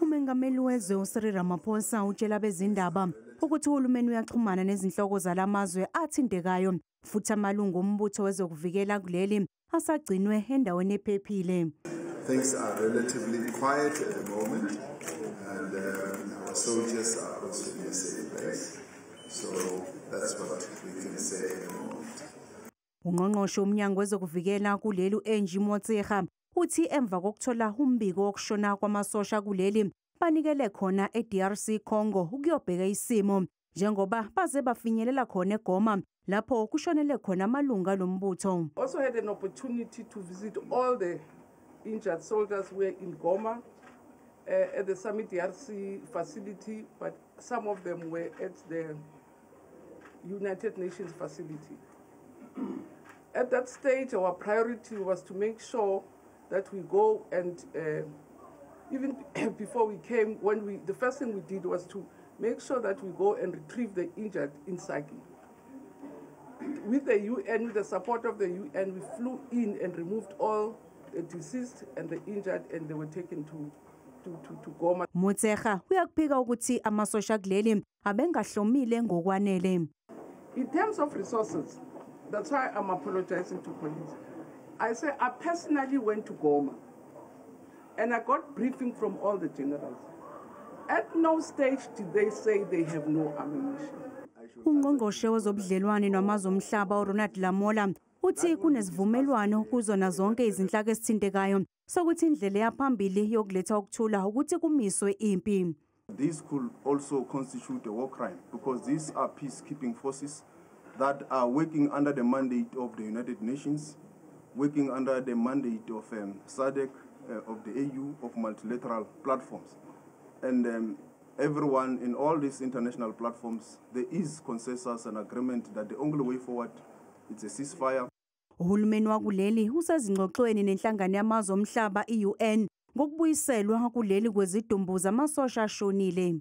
Umengameli wezwe uCyril Ramaphosa utshela bezindaba ukuthi uhulumeni uyaxhumana nezinhloko zalamazwe athintekayo futhi amalungu ombutho wezokuvikela kuleli asagcinwe endaweni ephephile. Things are relatively quiet at the moment, and our soldiers are also in a safe place. So that's what we can say at the moment. Ungqongqoshe umnyango wezokuvikela kuleli uAngie Motshekga uthi emva kokuthola umbiko wokushona kwamasosha kuleli banikele khona eDRC Congo ukuyobheka isimo njengoba baze bafinyelela khona eGoma lapho kushonele khona amalunga lombutho. Also had an opportunity to visit all the injured soldiers who were in Goma at the Summit DRC facility, but some of them were at the United Nations facility. At that stage, our priority was to make sure that we go and even before we came, the first thing we did was to make sure that we go and retrieve the injured in Saki. With the UN, with the support of the UN, we flew in and removed all the deceased and the injured, and they were taken to Goma. Motshekga uyakuphika ukuthi amasosha kuleli abengahlomile ngokwanele. In terms of resources, that's why I'm apologizing to police. I say I personally went to Goma and I got briefing from all the generals. At no stage did they say they have no ammunition. Ungqongqoshe wezobudlelwane namazwe omhlaba uRonald Lamola uthi kunesivumelwano kuzona zonke izinhlaka ezithintekayo sokuthi indlela yaphambili yokuletha ukuthula ukuthi kumiswe impi. This could also constitute a war crime because these are peacekeeping forces that are working under the mandate of the United Nations, working under the mandate of SADC, of the AU, of multilateral platforms. And everyone in all these international platforms, there is consensus and agreement that the only way forward is a ceasefire. Uhulumeni wakuleli usezingxoxweni nenhlangano yamazwe omhlaba iUN ngokubuyiselwa kuleli kwezidumbu zamasosha ashonile.